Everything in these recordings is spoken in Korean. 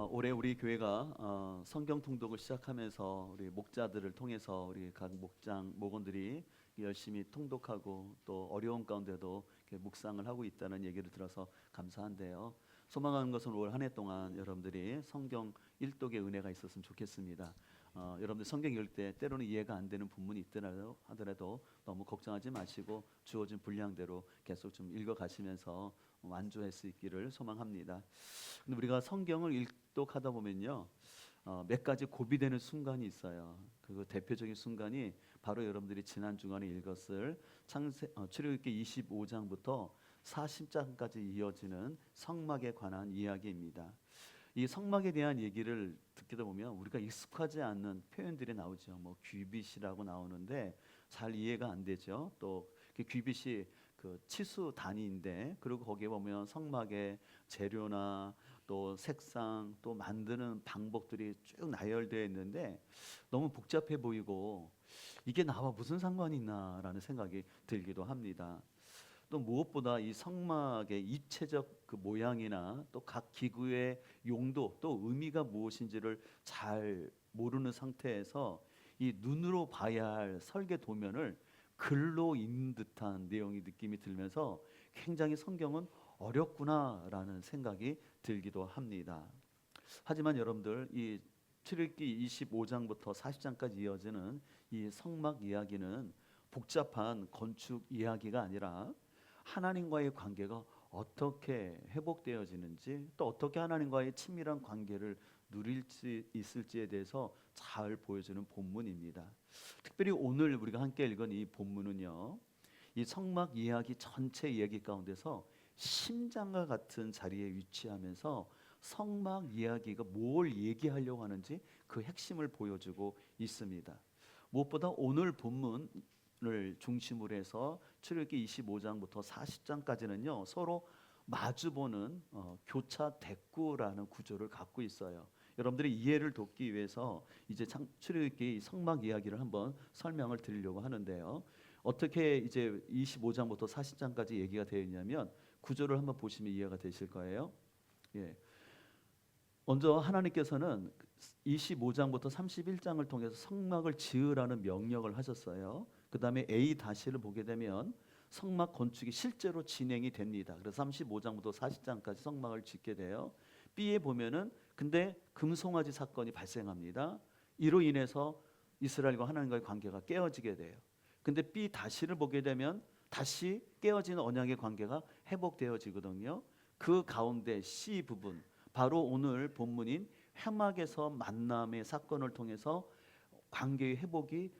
올해 우리 교회가 성경 통독을 시작하면서 우리 목자들을 통해서 우리 각 목원들이 열심히 통독하고 또 어려운 가운데도 이렇게 묵상을 하고 있다는 얘기를 들어서 감사한데요. 소망하는 것은 올 한 해 동안 여러분들이 성경 일독의 은혜가 있었으면 좋겠습니다. 여러분들 성경 읽을 때 때로는 이해가 안 되는 부분이 하더라도 너무 걱정하지 마시고 주어진 분량대로 계속 좀 읽어가시면서 완주할 수 있기를 소망합니다. 근데 우리가 성경을 읽독하다 보면요, 몇 가지 고비되는 순간이 있어요. 그 대표적인 순간이 바로 여러분들이 지난 주간에 읽었을 출애굽기 25장부터 40장까지 이어지는 성막에 관한 이야기입니다. 이 성막에 대한 얘기를 듣다 보면 우리가 익숙하지 않는 표현들이 나오죠. 뭐 귀빗이라고 나오는데 잘 이해가 안 되죠. 또 그 귀빗이 그 치수 단위인데, 그리고 거기에 보면 성막의 재료나 또 색상 또 만드는 방법들이 쭉 나열되어 있는데 너무 복잡해 보이고 이게 나와 무슨 상관이 있나라는 생각이 들기도 합니다. 또 무엇보다 이 성막의 입체적 그 모양이나 또 각 기구의 용도 또 의미가 무엇인지를 잘 모르는 상태에서 이 눈으로 봐야 할 설계 도면을 글로 읽는 듯한 내용이 느낌이 들면서 굉장히 성경은 어렵구나라는 생각이 들기도 합니다. 하지만 여러분들, 이 출애굽기 25장부터 40장까지 이어지는 이 성막 이야기는 복잡한 건축 이야기가 아니라 하나님과의 관계가 어떻게 회복되어지는지, 또 어떻게 하나님과의 친밀한 관계를 누릴 수 있을지에 대해서 잘 보여주는 본문입니다. 특별히 오늘 우리가 함께 읽은 이 본문은요, 이 성막 이야기 전체 이야기 가운데서 심장과 같은 자리에 위치하면서 성막 이야기가 뭘 얘기하려고 하는지 그 핵심을 보여주고 있습니다. 무엇보다 오늘 본문을 중심으로 해서 출애굽기 25장부터 40장까지는요 서로 마주보는 교차 대꾸라는 구조를 갖고 있어요. 여러분들의 이해를 돕기 위해서 이제 출애굽기 성막 이야기를 한번 설명을 드리려고 하는데요. 어떻게 이제 25장부터 40장까지 얘기가 되어 있냐면, 구조를 한번 보시면 이해가 되실 거예요. 예. 먼저 하나님께서는 25장부터 31장을 통해서 성막을 지으라는 명령을 하셨어요. 그 다음에 A-를 보게 되면 성막 건축이 실제로 진행이 됩니다. 그래서 35장부터 40장까지 성막을 짓게 돼요. B에 보면은 근데 금송아지 사건이 발생합니다. 이로 인해서 이스라엘과 하나님과의 관계가 깨어지게 돼요. 근데 B-를 보게 되면 다시 깨어진 언약의 관계가 회복되어지거든요. 그 가운데 C 부분, 바로 오늘 본문인 회막에서 만남의 사건을 통해서 관계의 회복이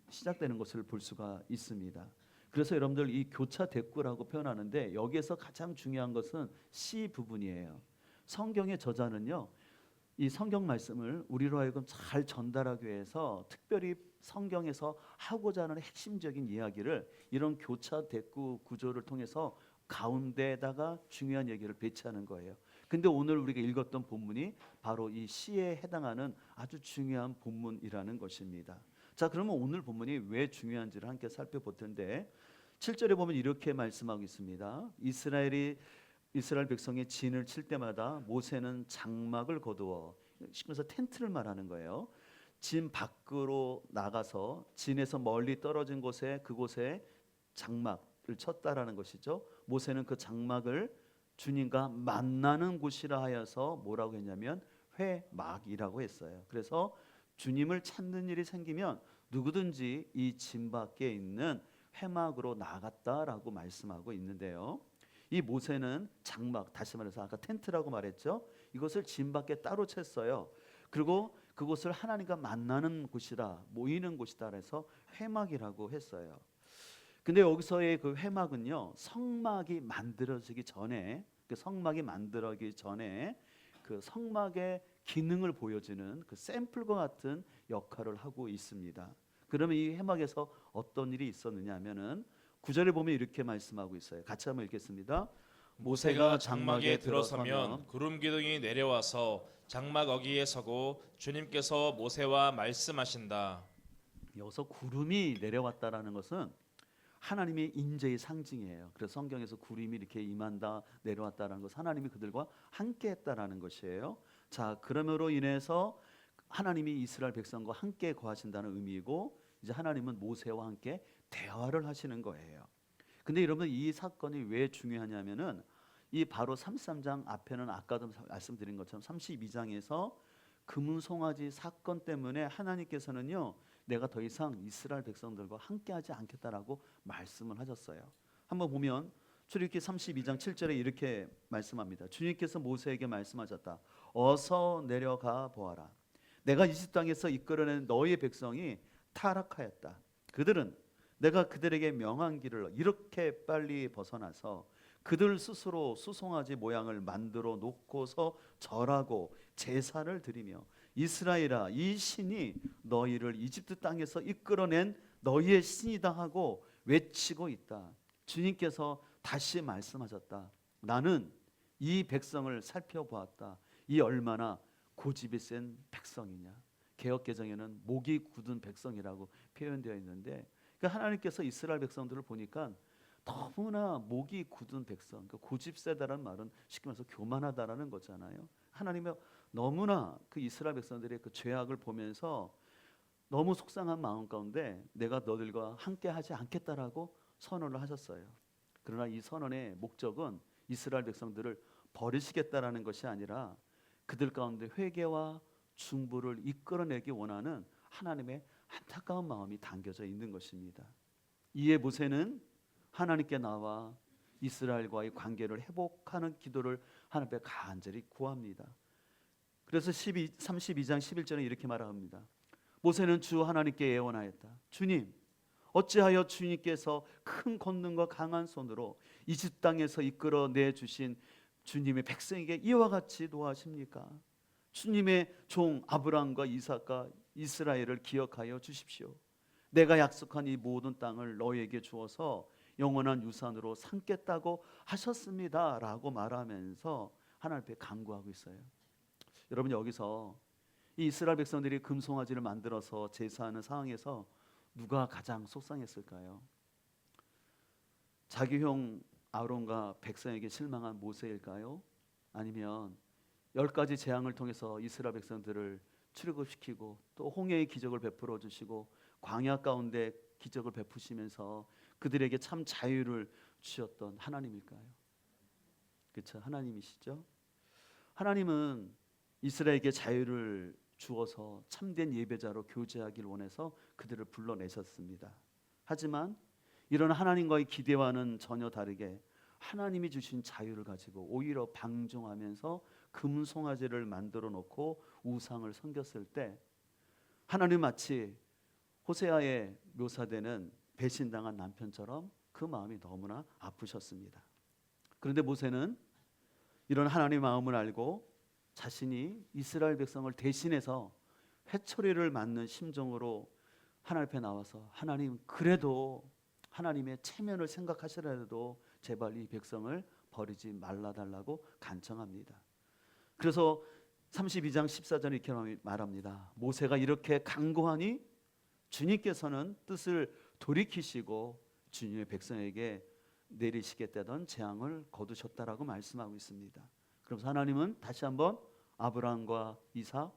시작되는 것을 볼 수가 있습니다. 그래서 여러분들 이 교차 대꾸라고 표현하는데, 여기에서 가장 중요한 것은 C 부분이에요. 성경의 저자는요, 이 성경 말씀을 우리로 하여금 잘 전달하기 위해서 특별히 성경에서 하고자 하는 핵심적인 이야기를 이런 교차 대꾸 구조를 통해서 가운데에다가 중요한 얘기를 배치하는 거예요. 근데 오늘 우리가 읽었던 본문이 바로 이 시에 해당하는 아주 중요한 본문이라는 것입니다. 자, 그러면 오늘 본문이 왜 중요한지를 함께 살펴볼 텐데, 7절에 보면 이렇게 말씀하고 있습니다. 이스라엘 백성이 진을 칠 때마다 모세는 장막을 거두어, 그래서 텐트를 말하는 거예요. 진 밖으로 나가서 진에서 멀리 떨어진 곳에, 그곳에 장막을 쳤다라는 것이죠. 모세는 그 장막을 주님과 만나는 곳이라 하여서 뭐라고 했냐면 회막이라고 했어요. 그래서 주님을 찾는 일이 생기면 누구든지 이 진 밖에 있는 회막으로 나갔다라고 말씀하고 있는데요. 이 모세는 장막, 다시 말해서 아까 텐트라고 말했죠. 이것을 진 밖에 따로 쳤어요. 그리고 그곳을 하나님과 만나는 곳이라, 모이는 곳이다 해서 회막이라고 했어요. 근데 여기서의 그 회막은요, 성막이 만들어지기 전에, 그 성막의 기능을 보여주는 그 샘플과 같은 역할을 하고 있습니다. 그러면 이 회막에서 어떤 일이 있었느냐 하면은 9절에 보면 이렇게 말씀하고 있어요. 같이 한번 읽겠습니다. 모세가 장막에 들어서면 구름 기둥이 내려와서 장막 어귀에 서고 주님께서 모세와 말씀하신다. 여기서 구름이 내려왔다라는 것은 하나님의 인재의 상징이에요. 그래서 성경에서 구름이 이렇게 임한다, 내려왔다라는 것은 하나님이 그들과 함께 했다라는 것이에요. 자, 그러므로 인해서 하나님이 이스라엘 백성과 함께 거하신다는 의미이고, 이제 하나님은 모세와 함께 대화를 하시는 거예요. 근데 여러분, 이 사건이 왜 중요하냐면은 이 바로 33장 앞에는 아까도 말씀드린 것처럼 32장에서 금송아지 사건 때문에 하나님께서는요, 내가 더 이상 이스라엘 백성들과 함께하지 않겠다라고 말씀을 하셨어요. 한번 보면 출애굽기 32장 7절에 이렇게 말씀합니다. 주님께서 모세에게 말씀하셨다. 어서 내려가 보아라. 내가 이집 땅에서 이끌어낸 너희의 백성이 타락하였다. 그들은 내가 그들에게 명한 길을 이렇게 빨리 벗어나서 그들 스스로 수송아지 모양을 만들어 놓고서 절하고 제사를 드리며 이스라엘아, 이 신이 너희를 이집트 땅에서 이끌어낸 너희의 신이다 하고 외치고 있다. 주님께서 다시 말씀하셨다. 나는 이 백성을 살펴보았다. 이 얼마나 고집이 센 백성이냐. 개역개정에는 목이 굳은 백성이라고 표현되어 있는데, 그러니까 하나님께서 이스라엘 백성들을 보니까 너무나 목이 굳은 백성, 그러니까 고집 세다라는 말은 쉽게 말해서 교만하다라는 거잖아요. 하나님이 너무나 그 이스라엘 백성들의 그 죄악을 보면서 너무 속상한 마음 가운데 내가 너들과 함께하지 않겠다라고 선언을 하셨어요. 그러나 이 선언의 목적은 이스라엘 백성들을 버리시겠다라는 것이 아니라 그들 가운데 회개와 중보를 이끌어내기 원하는 하나님의 안타까운 마음이 담겨져 있는 것입니다. 이에 모세는 하나님께 나와 이스라엘과의 관계를 회복하는 기도를 하나님 앞에 간절히 구합니다. 그래서 32장 11절에 이렇게 말합니다. 모세는 주 하나님께 예언하였다. 주님, 어찌하여 주님께서 큰 권능과 강한 손으로 이집 땅에서 이끌어내 주신 주님의 백성에게 이와 같이 노하십니까? 주님의 종 아브라함과 이삭과 이스라엘을 기억하여 주십시오. 내가 약속한 이 모든 땅을 너희에게 주어서 영원한 유산으로 삼겠다고 하셨습니다 라고 말하면서 하나님 앞에 간구하고 있어요. 여러분, 여기서 이 이스라엘 백성들이 금송아지를 만들어서 제사하는 상황에서 누가 가장 속상했을까요? 자기 형 아론과 백성에게 실망한 모세일까요? 아니면 10가지 재앙을 통해서 이스라엘 백성들을 출애굽시키고 또 홍해의 기적을 베풀어 주시고 광야 가운데 기적을 베푸시면서 그들에게 참 자유를 주셨던 하나님일까요? 그렇죠, 하나님이시죠. 하나님은 이스라엘에게 자유를 주어서 참된 예배자로 교제하기를 원해서 그들을 불러내셨습니다. 하지만 이런 하나님과의 기대와는 전혀 다르게 하나님이 주신 자유를 가지고 오히려 방종하면서 금송아지를 만들어 놓고 우상을 섬겼을 때 하나님 마치 호세아에 묘사되는 배신당한 남편처럼 그 마음이 너무나 아프셨습니다. 그런데 모세는 이런 하나님의 마음을 알고 자신이 이스라엘 백성을 대신해서 회초리를 맞는 심정으로 하나님 앞에 나와서 하나님, 그래도 하나님의 체면을 생각하시라도 제발 이 백성을 버리지 말라달라고 간청합니다. 그래서 32장 14절에 이렇게 말합니다. 모세가 이렇게 간구하니 주님께서는 뜻을 돌이키시고 주님의 백성에게 내리시겠다던 재앙을 거두셨다라고 말씀하고 있습니다. 그래서 하나님은 다시 한번 아브라함과 이삭,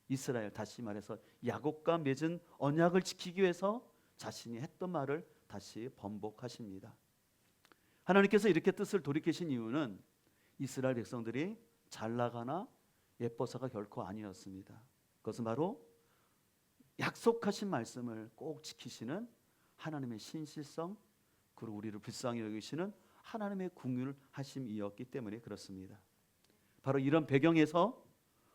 이스라엘, 다시 말해서 야곱과 맺은 언약을 지키기 위해서 자신이 했던 말을 다시 번복하십니다. 하나님께서 이렇게 뜻을 돌이키신 이유는 이스라엘 백성들이 잘 나가나 예뻐서가 결코 아니었습니다. 그것은 바로 약속하신 말씀을 꼭 지키시는 하나님의 신실성, 그리고 우리를 불쌍히 여기시는 하나님의 긍휼하심이었기 때문에 그렇습니다. 바로 이런 배경에서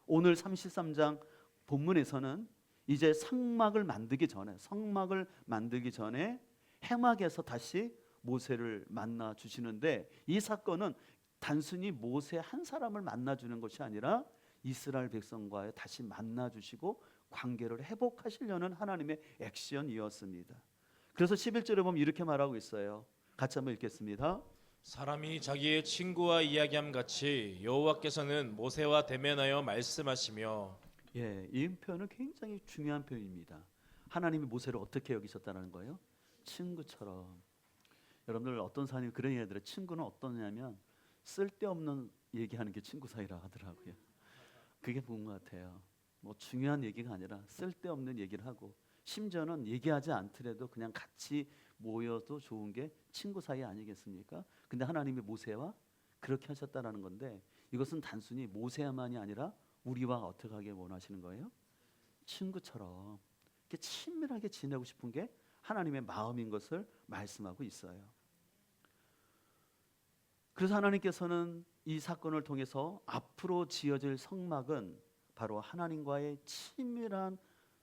오늘 33장 본문에서는 이제 성막을 만들기 전에 해막에서 다시 모세를 만나 주시는데, 이 사건은 단순히 모세 한 사람을 만나 주는 것이 아니라 이스라엘 백성과의 다시 만나 주시고 관계를 회복하시려는 하나님의 액션이었습니다. 그래서 11절에 보면 이렇게 말하고 있어요. 같이 한번 읽겠습니다. 사람이 자기의 친구와 이야기함 같이 여호와께서는 모세와 대면하여 말씀하시며. 예, 이 표현은 굉장히 중요한 표현입니다. 하나님이 모세를 어떻게 여기셨다는 거예요? 친구처럼. 여러분들 어떤 사람이 그런 얘기들을, 친구는 어떠냐면 쓸데없는 얘기하는 게 친구 사이라 하더라고요. 그게 부은 것 같아요. 뭐 중요한 얘기가 아니라 쓸데없는 얘기를 하고, 심지어는 얘기하지 않더라도 그냥 같이 모여도 좋은 게 친구 사이 아니겠습니까? 근데 하나님이 모세와 그렇게 하셨다라는 건데, 이것은 단순히 모세야만이 아니라 우리와 어떻게 하길 원하시는 거예요? 친구처럼 이렇게 친밀하게 지내고 싶은 게 하나님의 마음인 것을 말씀하고 있어요. 그래서 하나님께서는 이 사건을 통해서 앞으로 지어질 성막은 바로 하나님과의 친밀한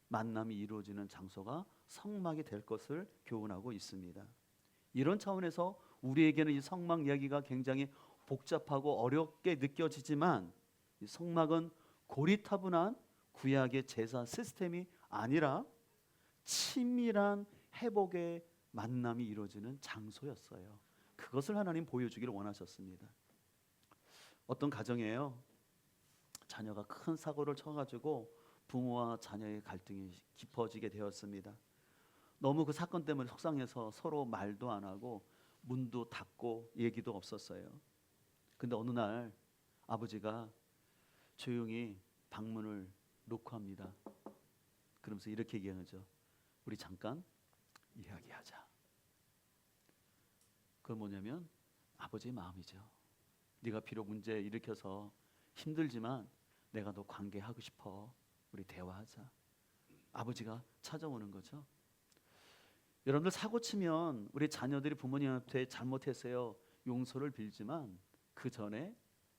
만남이 이루어지는 장소가 성막이 될 것을 교훈하고 있습니다. 이런 차원에서 우리에게는 이 성막 이야기가 굉장히 복잡하고 어렵게 느껴지지만, 이 성막은 고리타분한 구약의 제사 시스템이 아니라 친밀한 회복의 만남이 이루어지는 장소였어요. 그것을 하나님 보여주기를 원하셨습니다. 어떤 가정이에요. 자녀가 큰 사고를 쳐가지고 부모와 자녀의 갈등이 깊어지게 되었습니다. 너무 그 사건 때문에 속상해서 서로 말도 안 하고 문도 닫고 얘기도 없었어요. 근데 어느 날 아버지가 조용히 방문을 놓고 합니다. 그러면서 이렇게 얘기하죠. 우리 잠깐 이야기하자. 그건 뭐냐면 아버지의 마음이죠. 네가 비록 문제 일으켜서 힘들지만 내가 너 관계하고 싶어. 우리 대화하자. 아버지가 찾아오는 거죠. 여러분들 사고 치면 우리 자녀들이 부모님한테 잘못했어요, 용서를 빌지만 그 전에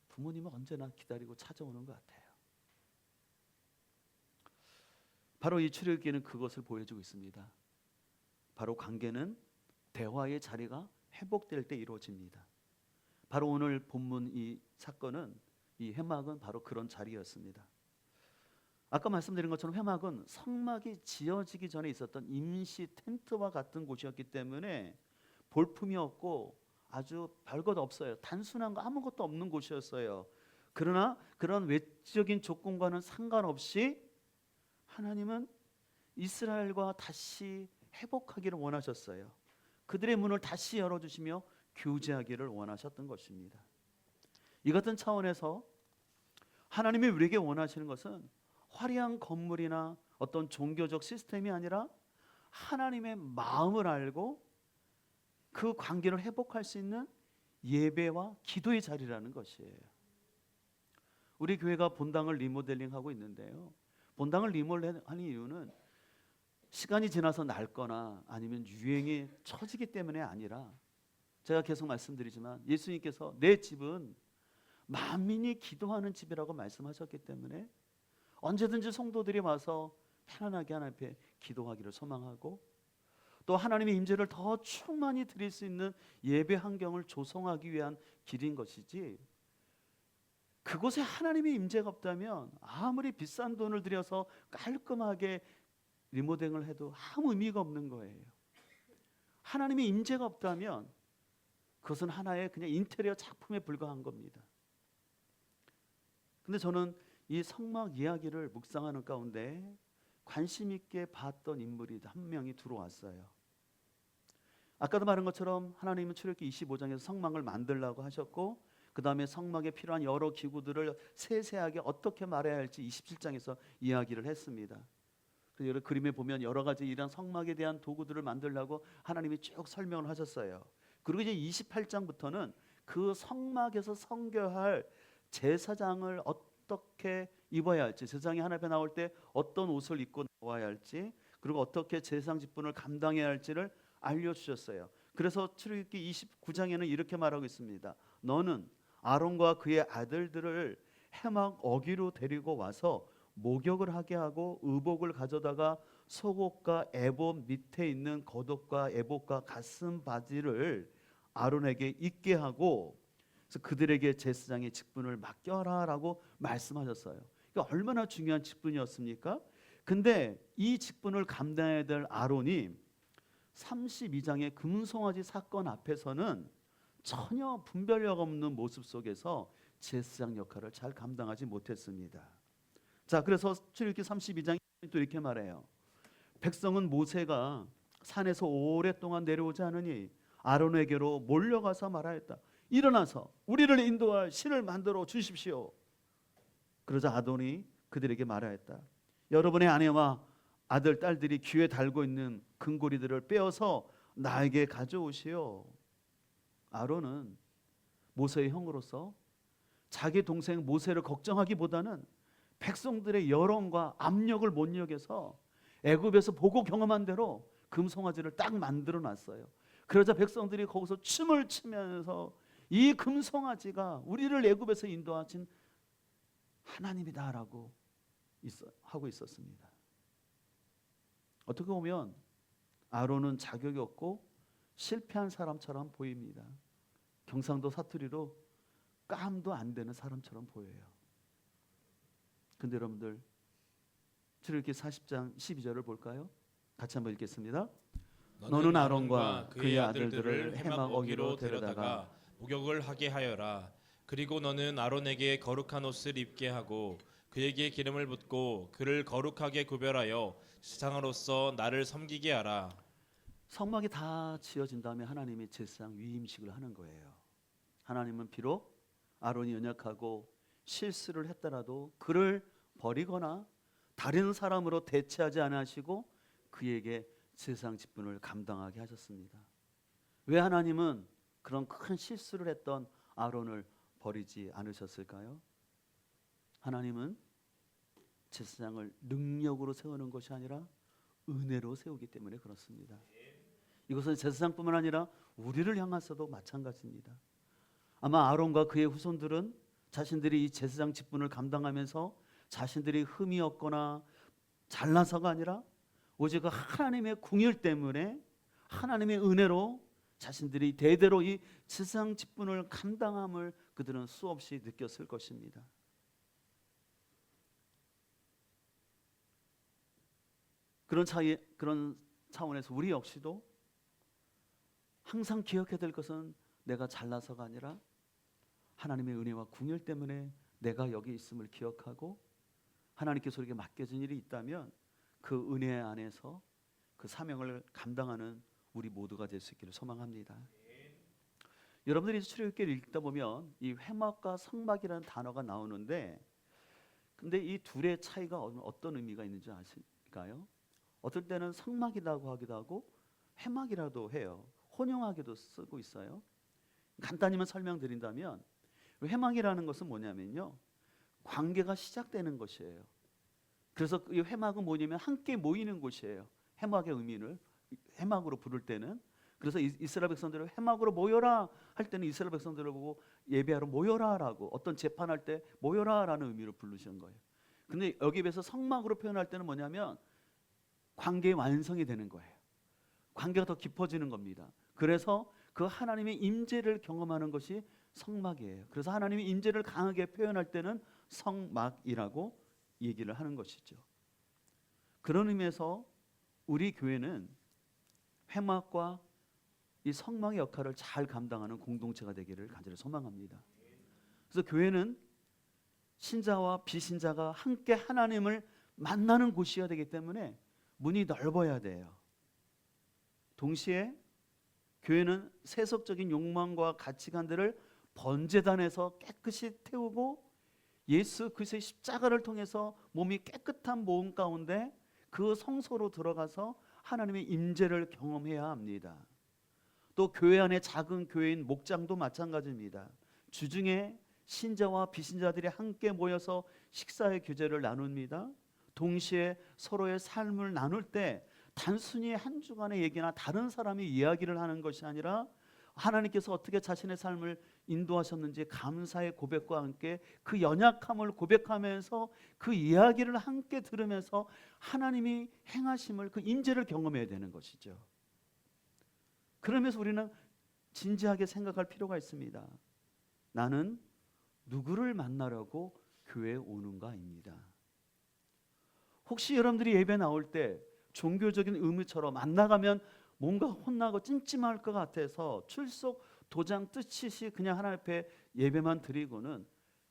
부모님은 언제나 기다리고 찾아오는 것 같아요. 바로 이 출애굽기는 그것을 보여주고 있습니다. 바로 관계는 대화의 자리가 회복될 때 이루어집니다. 바로 오늘 본문 이 사건은, 이 회막은 바로 그런 자리였습니다. 아까 말씀드린 것처럼 회막은 성막이 지어지기 전에 있었던 임시 텐트와 같은 곳이었기 때문에 볼품이 없고 아주 별것 없어요. 단순한 거 아무것도 없는 곳이었어요. 그러나 그런 외적인 조건과는 상관없이 하나님은 이스라엘과 다시 회복하기를 원하셨어요. 그들의 문을 다시 열어주시며 교제하기를 원하셨던 것입니다. 이 같은 차원에서 하나님이 우리에게 원하시는 것은 화려한 건물이나 어떤 종교적 시스템이 아니라 하나님의 마음을 알고 그 관계를 회복할 수 있는 예배와 기도의 자리라는 것이에요. 우리 교회가 본당을 리모델링하고 있는데요, 본당을 리모델링하는 이유는 시간이 지나서 낡거나 아니면 유행이 처지기 때문에 아니라, 제가 계속 말씀드리지만 예수님께서 내 집은 만민이 기도하는 집이라고 말씀하셨기 때문에 언제든지 성도들이 와서 편안하게 하나님 앞에 기도하기를 소망하고, 또 하나님의 임재를 더 충만히 드릴 수 있는 예배 환경을 조성하기 위한 길인 것이지, 그곳에 하나님의 임재가 없다면 아무리 비싼 돈을 들여서 깔끔하게 리모델링을 해도 아무 의미가 없는 거예요. 하나님의 임재가 없다면 그것은 하나의 그냥 인테리어 작품에 불과한 겁니다. 근데 저는 이 성막 이야기를 묵상하는 가운데 관심 있게 봤던 인물이 한 명이 들어왔어요. 아까도 말한 것처럼 하나님은 출애굽기 25장에서 성막을 만들라고 하셨고, 그 다음에 성막에 필요한 여러 기구들을 세세하게 어떻게 말해야 할지 27장에서 이야기를 했습니다. 그래서 그림에 보면 여러 가지 이런 성막에 대한 도구들을 만들라고 하나님이 쭉 설명을 하셨어요. 그리고 이제 28장부터는 그 성막에서 성교할 제사장을 어떻게 입어야 할지, 제사장이 하나님 앞에 나올 때 어떤 옷을 입고 나와야 할지, 그리고 어떻게 제사장 직분을 감당해야 할지를 알려주셨어요. 그래서 출애굽기 29장에는 이렇게 말하고 있습니다. 너는 아론과 그의 아들들을 회막 어귀로 데리고 와서 목욕을 하게 하고 의복을 가져다가 속옷과 에봇 밑에 있는 겉옷과 에봇과 가슴 바지를 아론에게 입게 하고, 그래서 그들에게 제사장의 직분을 맡겨라라고 말씀하셨어요. 그러니까 얼마나 중요한 직분이었습니까? 근데 이 직분을 감당해야 될 아론이 32장의 금송아지 사건 앞에서는 전혀 분별력 없는 모습 속에서 제사장 역할을 잘 감당하지 못했습니다. 자, 그래서 출애굽기 32장이 또 이렇게 말해요. 백성은 모세가 산에서 오랫동안 내려오지 않으니 아론에게로 몰려가서 말하였다. 일어나서 우리를 인도할 신을 만들어 주십시오. 그러자 아론이 그들에게 말하였다. 여러분의 아내와 아들 딸들이 귀에 달고 있는 금고리들을 빼어서 나에게 가져오시오. 아론은 모세의 형으로서 자기 동생 모세를 걱정하기보다는 백성들의 여론과 압력을 못 여겨서 애굽에서 보고 경험한 대로 금송아지를 딱 만들어 놨어요. 그러자 백성들이 거기서 춤을 추면서 이 금송아지가 우리를 애굽에서 인도하신 하나님이다라고 하고 있었습니다. 어떻게 보면 아론은 자격이 없고 실패한 사람처럼 보입니다. 경상도 사투리로 깜도 안 되는 사람처럼 보여요. 근데 여러분들 출애굽기 40장 12절을 볼까요? 같이 한번 읽겠습니다. 너는 아론과 그의 아들들을 해막 어기로 데려다가 목욕을 하게 하여라. 그리고 너는 아론에게 거룩한 옷을 입게 하고 그에게 기름을 붓고 그를 거룩하게 구별하여 지상으로서 나를 섬기게 하라. 성막이 다 지어진 다음에 하나님이 제사장 위임식을 하는 거예요. 하나님은 비록 아론이 연약하고 실수를 했더라도 그를 버리거나 다른 사람으로 대체하지 않으시고 그에게 제사장 직분을 감당하게 하셨습니다. 왜 하나님은 그런 큰 실수를 했던 아론을 버리지 않으셨을까요? 하나님은 제사장을 능력으로 세우는 것이 아니라 은혜로 세우기 때문에 그렇습니다. 이것은 제사장뿐만 아니라 우리를 향해서도 마찬가지입니다. 아마 아론과 그의 후손들은 자신들이 이 제사장 직분을 감당하면서 자신들이 흠이 없거나 잘나서가 아니라 오직 하나님의 궁율 때문에 하나님의 은혜로 자신들이 대대로 이 제사장 직분을 감당함을 그들은 수없이 느꼈을 것입니다. 그런 차원에서 우리 역시도 항상 기억해야 될 것은 내가 잘나서가 아니라 하나님의 은혜와 궁율 때문에 내가 여기 있음을 기억하고 하나님께서 우리에게 맡겨진 일이 있다면 그 은혜 안에서 그 사명을 감당하는 우리 모두가 될 수 있기를 소망합니다. 여러분들이 출애굽기를 읽다 보면 이 회막과 성막이라는 단어가 나오는데 근데 이 둘의 차이가 어떤 의미가 있는지 아실까요? 어떨 때는 성막이라고 하기도 하고 회막이라도 해요. 혼용하게도 쓰고 있어요. 간단히만 설명드린다면 회막이라는 것은 뭐냐면요, 관계가 시작되는 것이에요. 그래서 이 회막은 뭐냐면 함께 모이는 곳이에요. 회막의 의미를 회막으로 부를 때는, 그래서 이스라엘 백성들을 회막으로 모여라 할 때는 이스라엘 백성들을 보고 예배하러 모여라라고, 어떤 재판할 때 모여라라는 의미로 부르시는 거예요. 근데 여기 비해서 성막으로 표현할 때는 뭐냐면 관계의 완성이 되는 거예요. 관계가 더 깊어지는 겁니다. 그래서 그 하나님의 임재를 경험하는 것이 성막이에요. 그래서 하나님의 임재를 강하게 표현할 때는 성막이라고 얘기를 하는 것이죠. 그런 의미에서 우리 교회는 회막과 이 성막의 역할을 잘 감당하는 공동체가 되기를 간절히 소망합니다. 그래서 교회는 신자와 비신자가 함께 하나님을 만나는 곳이어야 되기 때문에 문이 넓어야 돼요. 동시에 교회는 세속적인 욕망과 가치관들을 번제단에서 깨끗이 태우고 예수 그리스도의 십자가를 통해서 몸이 깨끗한 몸 가운데 그 성소로 들어가서 하나님의 임재를 경험해야 합니다. 또 교회 안에 작은 교회인 목장도 마찬가지입니다. 주중에 신자와 비신자들이 함께 모여서 식사의 교제를 나눕니다. 동시에 서로의 삶을 나눌 때 단순히 한 주간의 얘기나 다른 사람이 이야기를 하는 것이 아니라 하나님께서 어떻게 자신의 삶을 인도하셨는지 감사의 고백과 함께 그 연약함을 고백하면서 그 이야기를 함께 들으면서 하나님이 행하심을, 그 임재를 경험해야 되는 것이죠. 그러면서 우리는 진지하게 생각할 필요가 있습니다. 나는 누구를 만나려고 교회에 오는가입니다. 혹시 여러분들이 예배 나올 때 종교적인 의무처럼 안 나가면 뭔가 혼나고 찜찜할 것 같아서 출석 도장 뜨듯이 그냥 하나님 앞에 예배만 드리고는,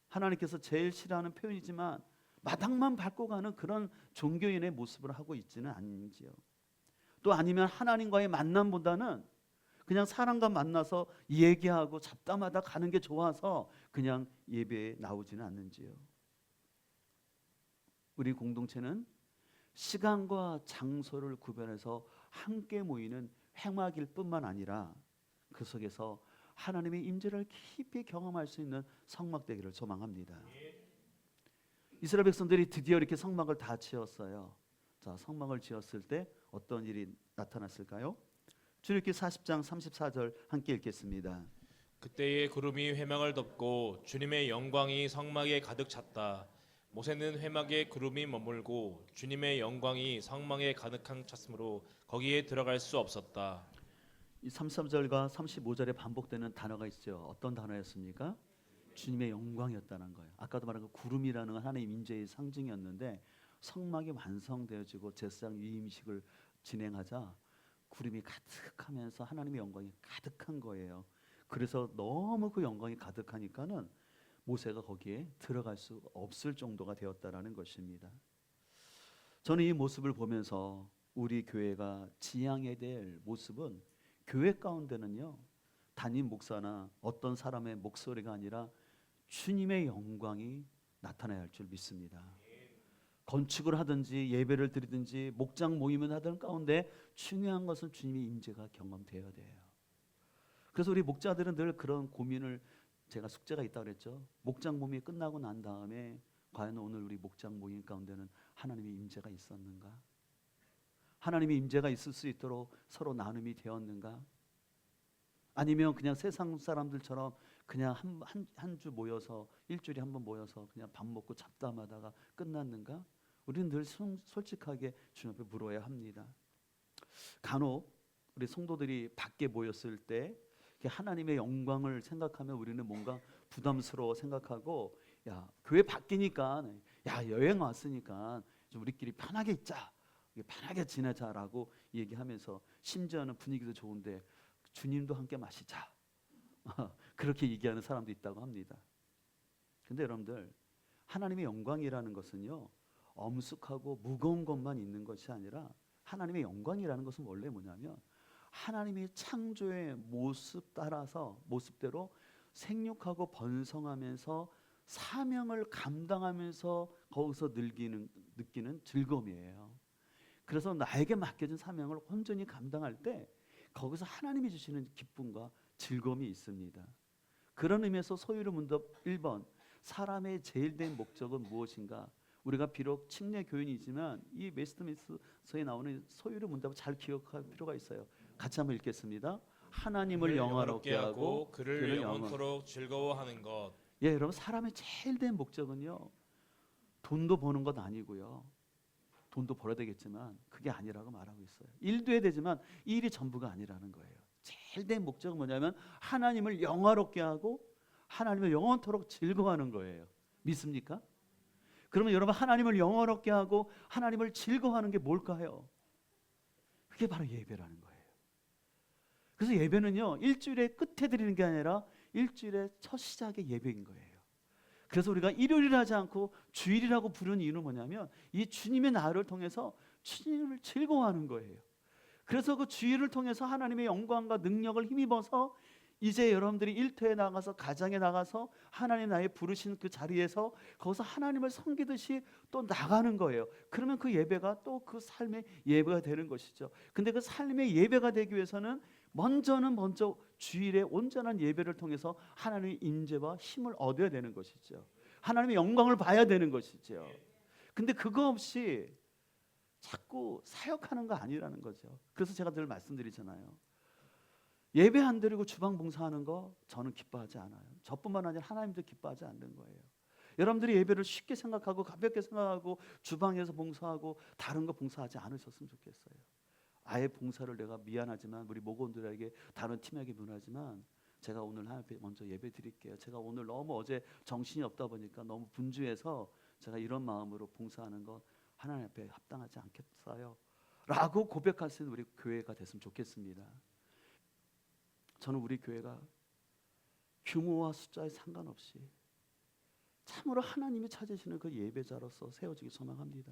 하나님께서 제일 싫어하는 표현이지만 마당만 밟고 가는 그런 종교인의 모습을 하고 있지는 않은지요. 또 아니면 하나님과의 만남보다는 그냥 사람과 만나서 얘기하고 잡담하다 가는 게 좋아서 그냥 예배에 나오지는 않는지요. 우리 공동체는 시간과 장소를 구별해서 함께 모이는 회막일 뿐만 아니라 그 속에서 하나님의 임재를 깊이 경험할 수 있는 성막 되기를 소망합니다. 이스라엘 백성들이 드디어 이렇게 성막을 다 지었어요. 자, 성막을 지었을 때 어떤 일이 나타났을까요? 출애굽기 40장 34절 함께 읽겠습니다. 그때의 구름이 회막을 덮고 주님의 영광이 성막에 가득 찼다. 모세는 회막에 구름이 머물고 주님의 영광이 성막에 가득한 찼으므로 거기에 들어갈 수 없었다. 이 33절과 35절에 반복되는 단어가 있죠. 어떤 단어였습니까? 주님의 영광이었다는 거예요. 아까도 말한 그 구름이라는 건 하나님 임재의 상징이었는데 성막이 완성되어지고 제사장 위임식을 진행하자 구름이 가득하면서 하나님의 영광이 가득한 거예요. 그래서 너무 그 영광이 가득하니까는 모세가 거기에 들어갈 수 없을 정도가 되었다라는 것입니다. 저는 이 모습을 보면서 우리 교회가 지향해야 될 모습은 교회 가운데는요, 담임 목사나 어떤 사람의 목소리가 아니라 주님의 영광이 나타나야 할 줄 믿습니다. 건축을 하든지 예배를 드리든지 목장 모임을 하던 가운데 중요한 것은 주님의 임재가 경험되어야 돼요. 그래서 우리 목자들은 늘 그런 고민을, 제가 숙제가 있다고 그랬죠. 목장 모임이 끝나고 난 다음에 과연 오늘 우리 목장 모임 가운데는 하나님의 임재가 있었는가? 하나님의 임재가 있을 수 있도록 서로 나눔이 되었는가? 아니면 그냥 세상 사람들처럼 그냥 한 주 모여서 일주일에 한 번 모여서 그냥 밥 먹고 잡담하다가 끝났는가? 우리는 늘 솔직하게 주님 앞에 물어야 합니다. 간혹 우리 성도들이 밖에 모였을 때 하나님의 영광을 생각하면 우리는 뭔가 부담스러워 생각하고, 야, 교회 바뀌니까, 야, 여행 왔으니까 좀 우리끼리 편하게 있자, 편하게 지내자라고 얘기하면서, 심지어는 분위기도 좋은데 주님도 함께 마시자 그렇게 얘기하는 사람도 있다고 합니다. 근데 여러분들, 하나님의 영광이라는 것은요, 엄숙하고 무거운 것만 있는 것이 아니라, 하나님의 영광이라는 것은 원래 뭐냐면 하나님의 창조의 모습 따라서, 모습대로 생육하고 번성하면서 사명을 감당하면서 거기서 느끼는 즐거움이에요. 그래서 나에게 맡겨진 사명을 온전히 감당할 때 거기서 하나님이 주시는 기쁨과 즐거움이 있습니다. 그런 의미에서 소유를 문답 1번, 사람의 제일 된 목적은 무엇인가? 우리가 비록 침례 교인이지만 이 웨스트민스터에 나오는 소유를 문답을 잘 기억할 필요가 있어요. 같이 한번 읽겠습니다. 하나님을 영화롭게 하고 그를 영원토록 즐거워하는 것. 예, 여러분, 사람의 제일 된 목적은요, 돈도 버는 것 아니고요. 돈도 벌어야 되겠지만 그게 아니라고 말하고 있어요. 일도 해야 되지만 이 일이 전부가 아니라는 거예요. 제일 된 목적은 뭐냐면 하나님을 영화롭게 하고 하나님을 영원토록 즐거워하는 거예요. 믿습니까? 그러면 여러분, 하나님을 영화롭게 하고 하나님을 즐거워하는 게 뭘까요? 그게 바로 예배라는 거예요. 그래서 예배는요, 일주일의 끝에 드리는 게 아니라 일주일의 첫 시작의 예배인 거예요. 그래서 우리가 일요일을 하지 않고 주일이라고 부르는 이유는 뭐냐면 이 주님의 나를 통해서 주님을 즐거워하는 거예요. 그래서 그 주일을 통해서 하나님의 영광과 능력을 힘입어서 이제 여러분들이 일터에 나가서, 가정에 나가서 하나님 나의 부르신 그 자리에서 거기서 하나님을 섬기듯이 또 나가는 거예요. 그러면 그 예배가 또 그 삶의 예배가 되는 것이죠. 근데 그 삶의 예배가 되기 위해서는 먼저 주일에 온전한 예배를 통해서 하나님의 임재와 힘을 얻어야 되는 것이죠. 하나님의 영광을 봐야 되는 것이죠. 근데 그거 없이 자꾸 사역하는 거 아니라는 거죠. 그래서 제가 늘 말씀드리잖아요. 예배 안 드리고 주방 봉사하는 거 저는 기뻐하지 않아요. 저뿐만 아니라 하나님도 기뻐하지 않는 거예요. 여러분들이 예배를 쉽게 생각하고 가볍게 생각하고 주방에서 봉사하고 다른 거 봉사하지 않으셨으면 좋겠어요. 아예 봉사를, 내가 미안하지만 우리 목원들에게, 다른 팀에게 미안하지만 제가 오늘 하나님 앞에 먼저 예배 드릴게요. 제가 오늘 너무 어제 정신이 없다 보니까 너무 분주해서 제가 이런 마음으로 봉사하는 건 하나님 앞에 합당하지 않겠어요 라고 고백할 수 있는 우리 교회가 됐으면 좋겠습니다. 저는 우리 교회가 규모와 숫자에 상관없이 참으로 하나님이 찾으시는 그 예배자로서 세워지기 소망합니다.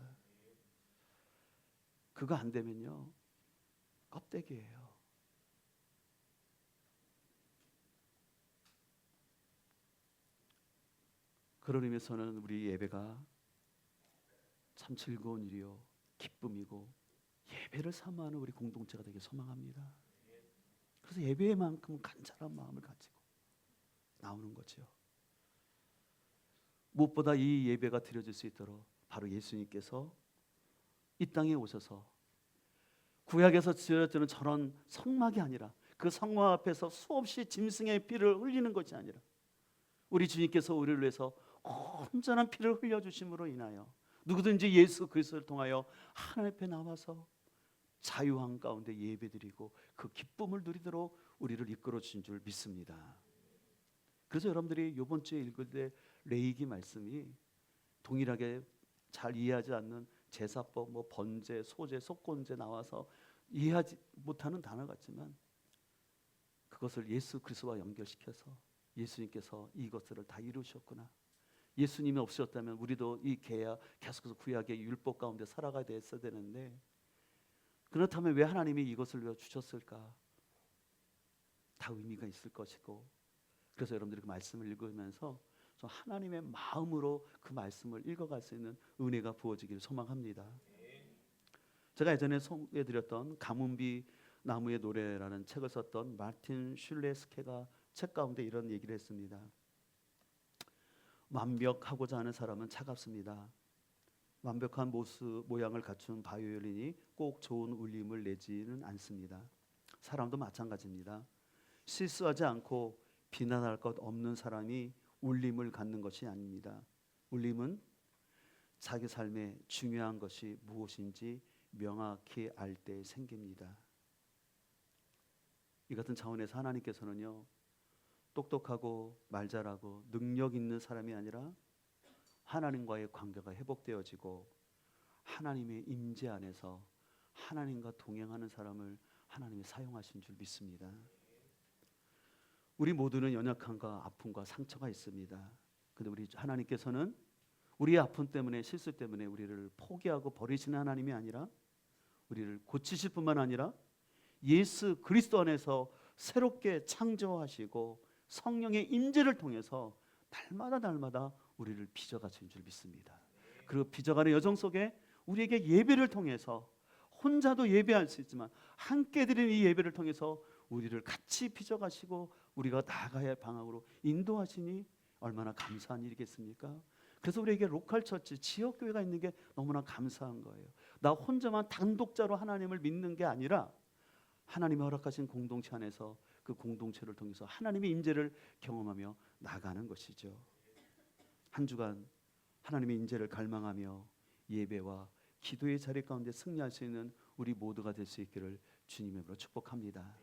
그거 안 되면요, 껍데기예요. 그런 의미에서는 우리 예배가 참 즐거운 일이요 기쁨이고 예배를 사모하는 우리 공동체가 되길 소망합니다. 그래서 예배만큼 간절한 마음을 가지고 나오는 거죠. 무엇보다 이 예배가 드려질 수 있도록 바로 예수님께서 이 땅에 오셔서 구약에서 지어지는 저런 성막이 아니라 그 성막 앞에서 수없이 짐승의 피를 흘리는 것이 아니라 우리 주님께서 우리를 위해서 온전한 피를 흘려주심으로 인하여 누구든지 예수 그리스도를 통하여 하나님 앞에 나와서 자유한 가운데 예배드리고 그 기쁨을 누리도록 우리를 이끌어 주신 줄 믿습니다. 그래서 여러분들이 이번 주에 읽을 때 레위기 말씀이 동일하게 잘 이해하지 않는 제사법, 뭐 번제, 소제, 속건제 나와서 이해하지 못하는 단어 같지만 그것을 예수 그리스도와 연결시켜서 예수님께서 이것들을 다 이루셨구나. 예수님이 없으셨다면 우리도 이 계속해서 구약의 율법 가운데 살아가야 됐어야 되는데 그렇다면 왜 하나님이 이것을 왜 주셨을까? 다 의미가 있을 것이고 그래서 여러분들이 그 말씀을 읽으면서 좀 하나님의 마음으로 그 말씀을 읽어갈 수 있는 은혜가 부어지기를 소망합니다. 제가 예전에 소개해드렸던 가뭄비 나무의 노래라는 책을 썼던 마틴 슐레스케가 책 가운데 이런 얘기를 했습니다. 완벽하고자 하는 사람은 차갑습니다. 완벽한 모양을 갖춘 바이올린이 꼭 좋은 울림을 내지는 않습니다. 사람도 마찬가지입니다. 실수하지 않고 비난할 것 없는 사람이 울림을 갖는 것이 아닙니다. 울림은 자기 삶에 중요한 것이 무엇인지 명확히 알 때 생깁니다. 이 같은 차원에서 하나님께서는요 똑똑하고 말 잘하고 능력 있는 사람이 아니라 하나님과의 관계가 회복되어지고 하나님의 임재 안에서 하나님과 동행하는 사람을 하나님이 사용하신 줄 믿습니다. 우리 모두는 연약함과 아픔과 상처가 있습니다. 그런데 우리 하나님께서는 우리의 아픔 때문에 실수 때문에 우리를 포기하고 버리시는 하나님이 아니라 우리를 고치실 뿐만 아니라 예수 그리스도 안에서 새롭게 창조하시고 성령의 임재를 통해서 날마다 우리를 빚어가신 줄 믿습니다. 그리고 빚어가는 여정 속에 우리에게 예배를 통해서 혼자도 예배할 수 있지만 함께 드리는 이 예배를 통해서 우리를 같이 빚어가시고 우리가 나아가야 할 방향으로 인도하시니 얼마나 감사한 일이겠습니까? 그래서 우리에게 로컬 처치, 지역 교회가 있는 게 너무나 감사한 거예요. 나 혼자만 단독자로 하나님을 믿는 게 아니라 하나님이 허락하신 공동체 안에서 그 공동체를 통해서 하나님의 임재를 경험하며 나가는 것이죠. 한 주간 하나님의 임재를 갈망하며 예배와 기도의 자리 가운데 승리할 수 있는 우리 모두가 될 수 있기를 주님의 이름으로 축복합니다.